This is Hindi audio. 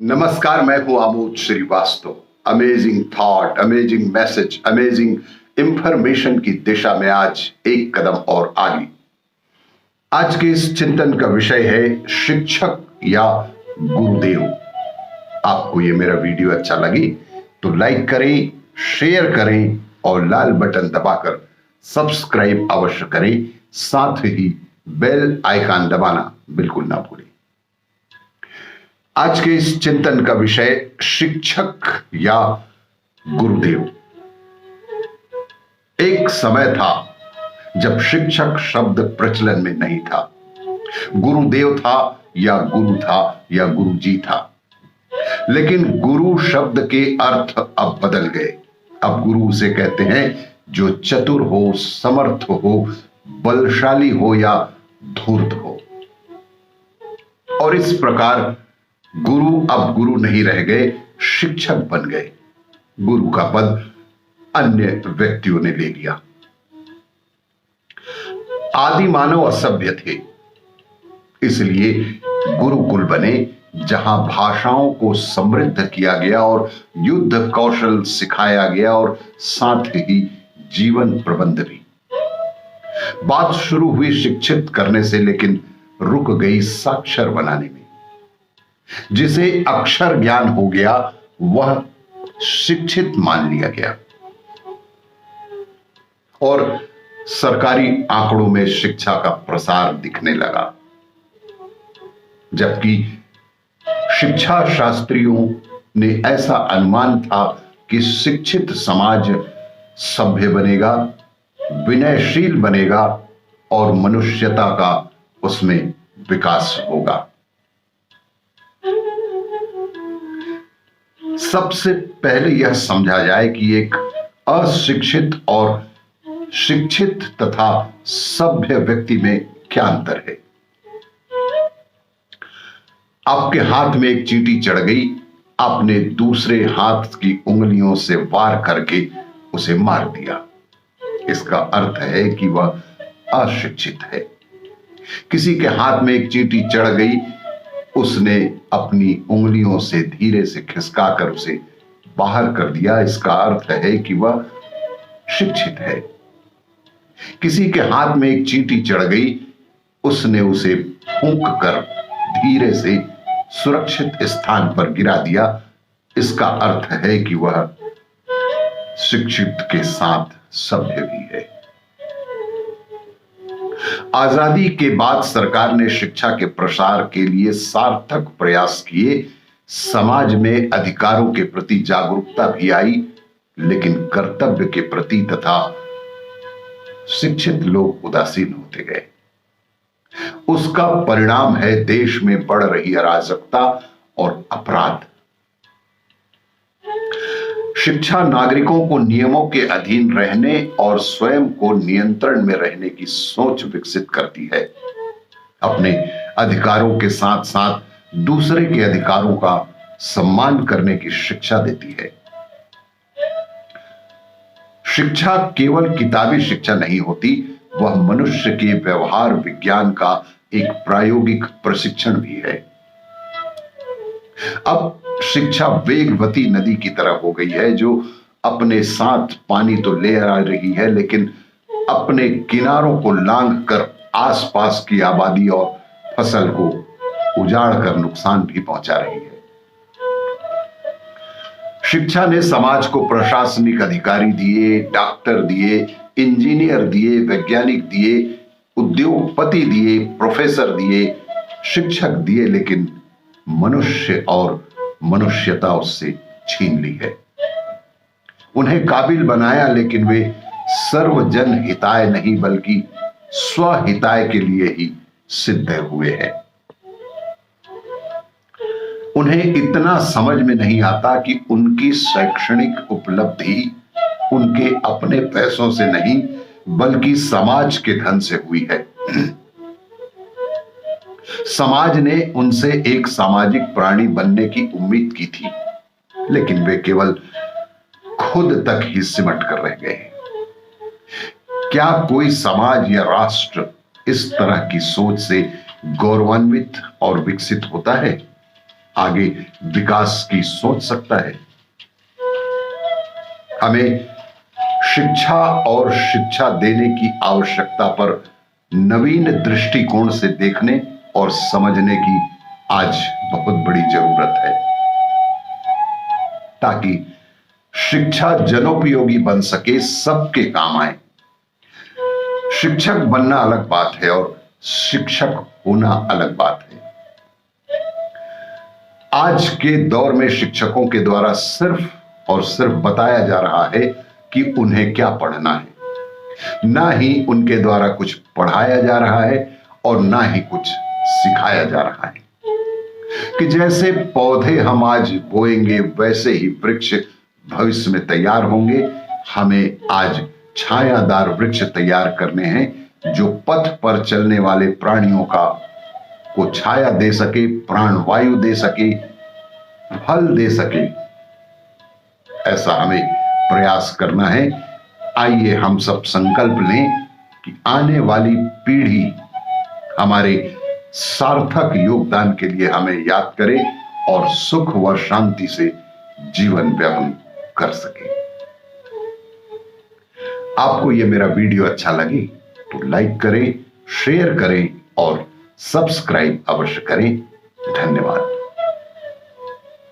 नमस्कार, मैं हूं Amod Srivastava. Amazing thought, amazing message, amazing information की दिशा में आज एक कदम और आगे। आज के इस चिंतन का विषय है शिक्षक या गुरुदेव। आपको ये मेरा वीडियो अच्छा लगे तो लाइक करें, शेयर करें और लाल बटन दबाकर सब्सक्राइब अवश्य करें। साथ ही बेल आइकन दबाना बिल्कुल ना भूलें। आज के इस चिंतन का विषय शिक्षक या गुरुदेव। एक समय था जब शिक्षक शब्द प्रचलन में नहीं था। गुरुदेव था या गुरु था या गुरुजी था। लेकिन गुरु शब्द के अर्थ अब बदल गए। अब गुरु उसे कहते हैं जो चतुर हो, समर्थ हो, बलशाली हो या धूर्त हो। और इस प्रकार गुरु अब गुरु नहीं रह गए, शिक्षक बन गए। गुरु का पद अन्य व्यक्तियों ने ले लिया। आदि मानव असभ्य थे, इसलिए गुरुकुल बने जहां भाषाओं को समृद्ध किया गया और युद्ध कौशल सिखाया गया और साथ ही जीवन प्रबंध भी। बात शुरू हुई शिक्षित करने से, लेकिन रुक गई साक्षर बनाने में। जिसे अक्षर ज्ञान हो गया वह शिक्षित मान लिया गया और सरकारी आंकड़ों में शिक्षा का प्रसार दिखने लगा। जबकि शिक्षा शास्त्रियों ने ऐसा अनुमान था कि शिक्षित समाज सभ्य बनेगा, विनयशील बनेगा और मनुष्यता का उसमें विकास होगा। सबसे पहले यह समझा जाए कि एक अशिक्षित और शिक्षित तथा सभ्य व्यक्ति में क्या अंतर है। आपके हाथ में एक चींटी चढ़ गई, आपने दूसरे हाथ की उंगलियों से वार करके उसे मार दिया। इसका अर्थ है कि वह अशिक्षित है। किसी के हाथ में एक चींटी चढ़ गई, उसने अपनी उंगलियों से धीरे से खिसकाकर उसे बाहर कर दिया। इसका अर्थ है कि वह शिक्षित है। किसी के हाथ में एक चींटी चढ़ गई, उसने उसे फूंक कर धीरे से सुरक्षित स्थान पर गिरा दिया। इसका अर्थ है कि वह शिक्षित के साथ सभ्य भी है। आजादी के बाद सरकार ने शिक्षा के प्रसार के लिए सार्थक प्रयास किए। समाज में अधिकारों के प्रति जागरूकता भी आई, लेकिन कर्तव्य के प्रति तथा शिक्षित लोग उदासीन होते गए। उसका परिणाम है देश में बढ़ रही अराजकता और अपराध। शिक्षा नागरिकों को नियमों के अधीन रहने और स्वयं को नियंत्रण में रहने की सोच विकसित करती है। अपने अधिकारों के साथ साथ दूसरे के अधिकारों का सम्मान करने की शिक्षा देती है। शिक्षा केवल किताबी शिक्षा नहीं होती, वह मनुष्य के व्यवहार विज्ञान का एक प्रायोगिक प्रशिक्षण भी है। अब शिक्षा वेगवती नदी की तरह हो गई है, जो अपने साथ पानी तो ले आ रही है, लेकिन अपने किनारों को लांघ कर आसपास की आबादी और फसल को उजाड़ कर नुकसान भी पहुंचा रही है। शिक्षा ने समाज को प्रशासनिक अधिकारी दिए, डॉक्टर दिए, इंजीनियर दिए, वैज्ञानिक दिए, उद्योगपति दिए, प्रोफेसर दिए, शिक्षक दिए, लेकिन मनुष्य और मनुष्यता उससे छीन ली है। उन्हें काबिल बनाया, लेकिन वे सर्वजन हिताय नहीं बल्कि स्वहिताय के लिए ही सिद्ध हुए हैं। उन्हें इतना समझ में नहीं आता कि उनकी शैक्षणिक उपलब्धि उनके अपने पैसों से नहीं बल्कि समाज के धन से हुई है। समाज ने उनसे एक सामाजिक प्राणी बनने की उम्मीद की थी, लेकिन वे केवल खुद तक ही सिमट कर रह गए। क्या कोई समाज या राष्ट्र इस तरह की सोच से गौरवान्वित और विकसित होता है? आगे विकास की सोच सकता है। हमें शिक्षा और शिक्षा देने की आवश्यकता पर नवीन दृष्टिकोण से देखने और समझने की आज बहुत बड़ी जरूरत है, ताकि शिक्षा जनोपयोगी बन सके, सबके काम आए। शिक्षक बनना अलग बात है और शिक्षक होना अलग बात है। आज के दौर में शिक्षकों के द्वारा सिर्फ और सिर्फ बताया जा रहा है कि उन्हें क्या पढ़ना है, ना ही उनके द्वारा कुछ पढ़ाया जा रहा है और ना ही कुछ सिखाया जा रहा है कि जैसे पौधे हम आज बोएंगे वैसे ही वृक्ष भविष्य में तैयार होंगे। हमें आज छायादार वृक्ष तैयार करने हैं जो पथ पर चलने वाले प्राणियों को छाया दे सके, प्राणवायु दे सके, फल दे सके। ऐसा हमें प्रयास करना है। आइए हम सब संकल्प लें कि आने वाली पीढ़ी हमारे सार्थक योगदान के लिए हमें याद करे और सुख व शांति से जीवन व्यवहार कर सके। आपको यह मेरा वीडियो अच्छा लगे तो लाइक करें, शेयर करें और सब्सक्राइब अवश्य करें। धन्यवाद।